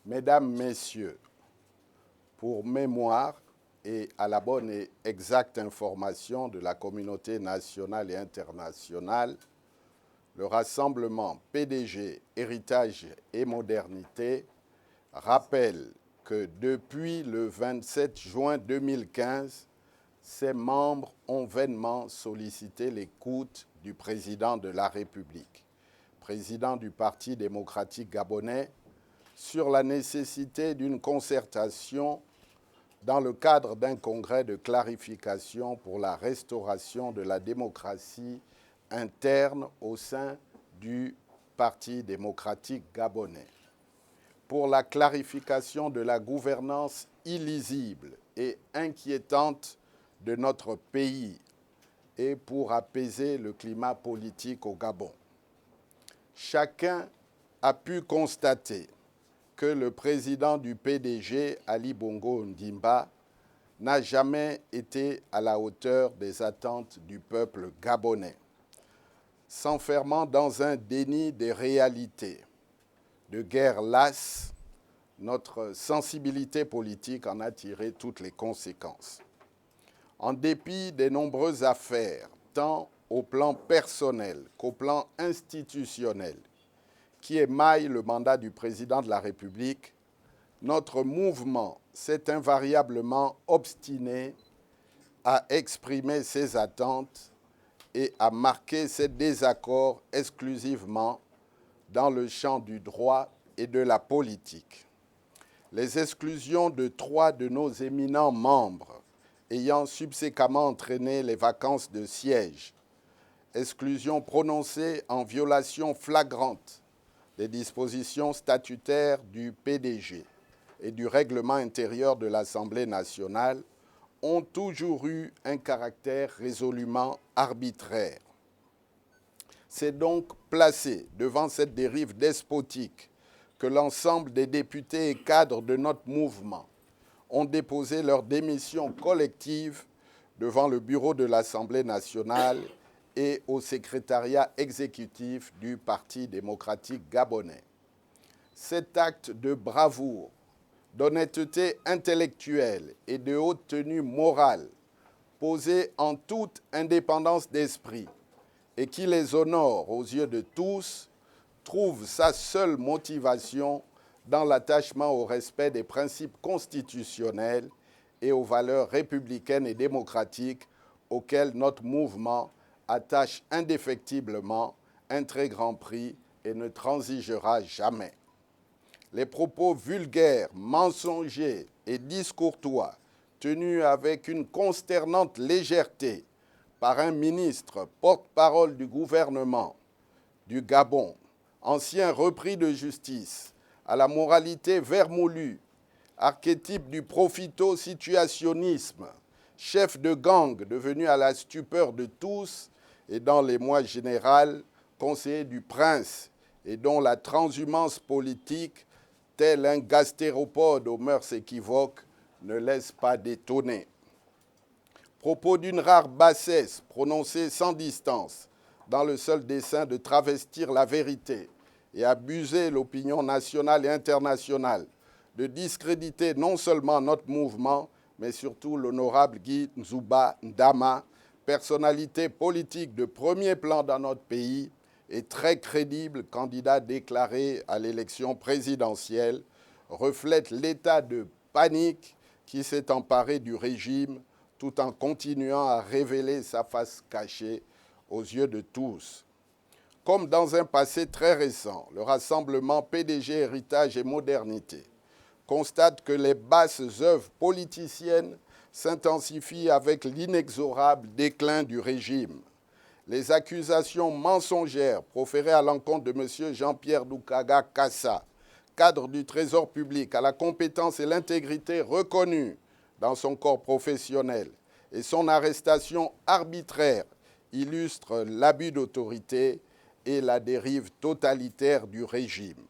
Mesdames, Messieurs, pour mémoire et à la bonne et exacte information de la communauté nationale et internationale, le rassemblement PDG, Héritage et Modernité rappelle que depuis le 27 juin 2015, ses membres ont vainement sollicité l'écoute du président de la République, président du Parti démocratique gabonais, sur la nécessité d'une concertation dans le cadre d'un congrès de clarification pour la restauration de la démocratie interne au sein du Parti démocratique gabonais. Pour la clarification de la gouvernance illisible et inquiétante de notre pays et pour apaiser le climat politique au Gabon. Chacun a pu constater que le président du PDG, Ali Bongo Ondimba, n'a jamais été à la hauteur des attentes du peuple gabonais, s'enfermant dans un déni des réalités. De guerre lasse, notre sensibilité politique en a tiré toutes les conséquences. En dépit des nombreuses affaires, tant au plan personnel qu'au plan institutionnel, qui émaillent le mandat du président de la République, notre mouvement s'est invariablement obstiné à exprimer ses attentes et à marquer ses désaccords exclusivement dans le champ du droit et de la politique. Les exclusions de 3 de nos éminents membres ayant subséquemment entraîné les vacances de siège, exclusions prononcées en violation flagrante des dispositions statutaires du PDG et du règlement intérieur de l'Assemblée nationale, ont toujours eu un caractère résolument arbitraire. C'est donc placé devant cette dérive despotique que l'ensemble des députés et cadres de notre mouvement ont déposé leur démission collective devant le bureau de l'Assemblée nationale et au secrétariat exécutif du Parti démocratique gabonais. Cet acte de bravoure, d'honnêteté intellectuelle et de haute tenue morale, posé en toute indépendance d'esprit et qui les honore aux yeux de tous, trouve sa seule motivation dans l'attachement au respect des principes constitutionnels et aux valeurs républicaines et démocratiques auxquelles notre mouvement attache indéfectiblement un très grand prix et ne transigera jamais. Les propos vulgaires, mensongers et discourtois tenus avec une consternante légèreté par un ministre porte-parole du gouvernement du Gabon, ancien repris de justice, à la moralité vermoulue, archétype du profito-situationnisme, chef de gang devenu à la stupeur de tous et dans les mois généraux, conseiller du prince et dont la transhumance politique, tel un gastéropode aux mœurs équivoques, ne laisse pas d'étonner. Propos d'une rare bassesse prononcée sans distance, dans le seul dessein de travestir la vérité et abuser l'opinion nationale et internationale, de discréditer non seulement notre mouvement, mais surtout l'honorable Guy Nzouba Ndama, personnalité politique de premier plan dans notre pays et très crédible candidat déclaré à l'élection présidentielle, reflète l'état de panique qui s'est emparé du régime tout en continuant à révéler sa face cachée aux yeux de tous. Comme dans un passé très récent, le rassemblement PDG Héritage et Modernité constate que les basses œuvres politiciennes s'intensifient avec l'inexorable déclin du régime. Les accusations mensongères proférées à l'encontre de M. Jean-Pierre Doukaga Kassa, cadre du Trésor public à la compétence et l'intégrité reconnues dans son corps professionnel, et son arrestation arbitraire illustrent l'abus d'autorité et la dérive totalitaire du régime.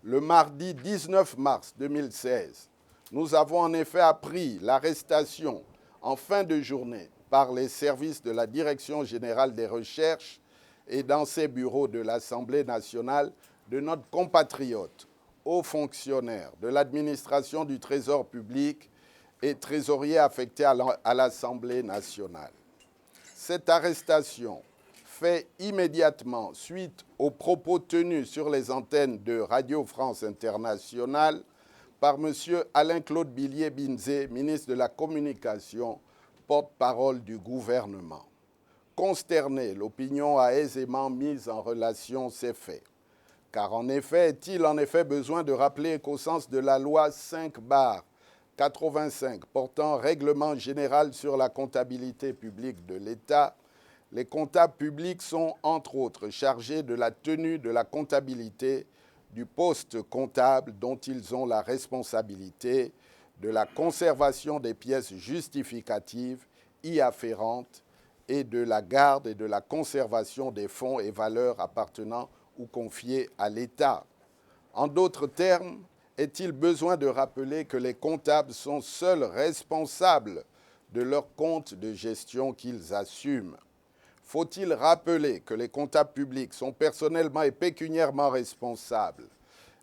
Le mardi 19 mars 2016, nous avons en effet appris l'arrestation en fin de journée par les services de la Direction générale des recherches et dans ses bureaux de l'Assemblée nationale de notre compatriote hauts fonctionnaires de l'administration du Trésor public et trésoriers affectés à l'Assemblée nationale. Cette arrestation fait immédiatement suite aux propos tenus sur les antennes de Radio France Internationale par M. Alain-Claude Billier-Binzé, ministre de la Communication, porte-parole du gouvernement. Consterné, l'opinion a aisément mis en relation ces faits. Car en effet, est-il en effet besoin de rappeler qu'au sens de la loi 5/85 portant règlement général sur la comptabilité publique de l'État, les comptables publics sont, entre autres, chargés de la tenue de la comptabilité du poste comptable dont ils ont la responsabilité, de la conservation des pièces justificatives y afférentes et de la garde et de la conservation des fonds et valeurs appartenant ou confiés à l'État. En d'autres termes, est-il besoin de rappeler que les comptables sont seuls responsables de leurs comptes de gestion qu'ils assument? Faut-il rappeler que les comptables publics sont personnellement et pécuniairement responsables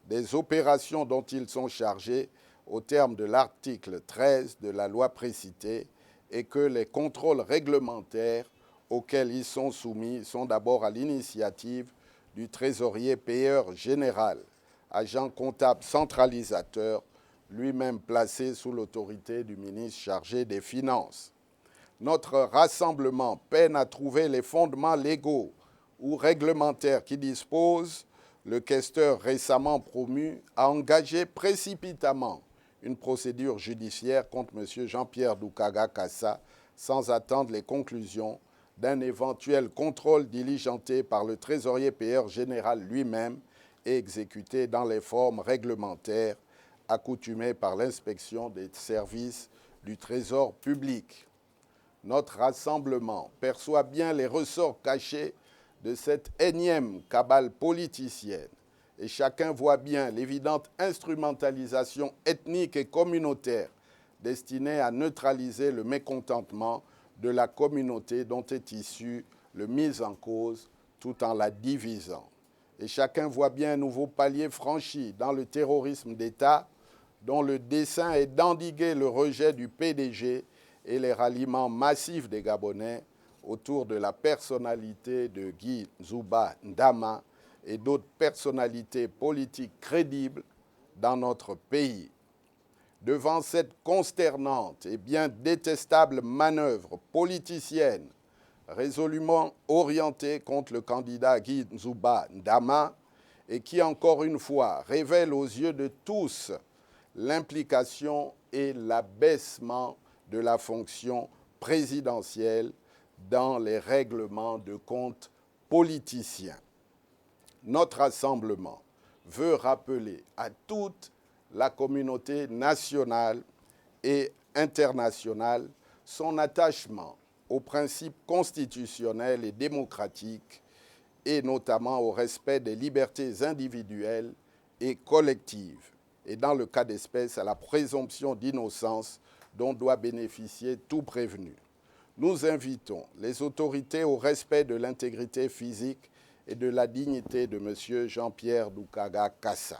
des opérations dont ils sont chargés au terme de l'article 13 de la loi précitée et que les contrôles réglementaires auxquels ils sont soumis sont d'abord à l'initiative du trésorier payeur général, agent comptable centralisateur, lui-même placé sous l'autorité du ministre chargé des Finances. Notre rassemblement peine à trouver les fondements légaux ou réglementaires qui disposent le questeur récemment promu à engager précipitamment une procédure judiciaire contre M. Jean-Pierre Doukaga Kassa sans attendre les conclusions d'un éventuel contrôle diligenté par le trésorier payeur général lui-même et exécuté dans les formes réglementaires accoutumées par l'inspection des services du Trésor public. Notre rassemblement perçoit bien les ressorts cachés de cette énième cabale politicienne et chacun voit bien l'évidente instrumentalisation ethnique et communautaire destinée à neutraliser le mécontentement de la communauté dont est issu le mis en cause tout en la divisant. Et chacun voit bien un nouveau palier franchi dans le terrorisme d'État dont le dessein est d'endiguer le rejet du PDG et les ralliements massifs des Gabonais autour de la personnalité de Guy Nzuba Ndama et d'autres personnalités politiques crédibles dans notre pays. Devant cette consternante et bien détestable manœuvre politicienne résolument orientée contre le candidat Guy Nzuba Ndama et qui, encore une fois, révèle aux yeux de tous l'implication et l'abaissement de la fonction présidentielle dans les règlements de compte politiciens. Notre rassemblement veut rappeler à toute la communauté nationale et internationale son attachement aux principes constitutionnels et démocratiques et notamment au respect des libertés individuelles et collectives et dans le cas d'espèce à la présomption d'innocence dont doit bénéficier tout prévenu. Nous invitons les autorités au respect de l'intégrité physique et de la dignité de M. Jean-Pierre Doukaga Kassa.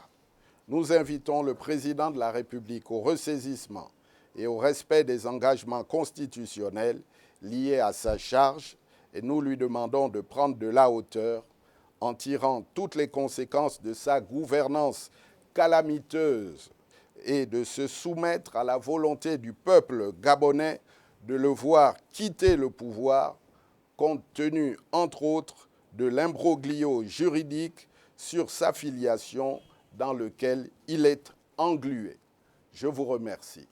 Nous invitons le président de la République au ressaisissement et au respect des engagements constitutionnels liés à sa charge et nous lui demandons de prendre de la hauteur en tirant toutes les conséquences de sa gouvernance calamiteuse et de se soumettre à la volonté du peuple gabonais de le voir quitter le pouvoir compte tenu, entre autres, de l'imbroglio juridique sur sa filiation dans lequel il est englué. Je vous remercie.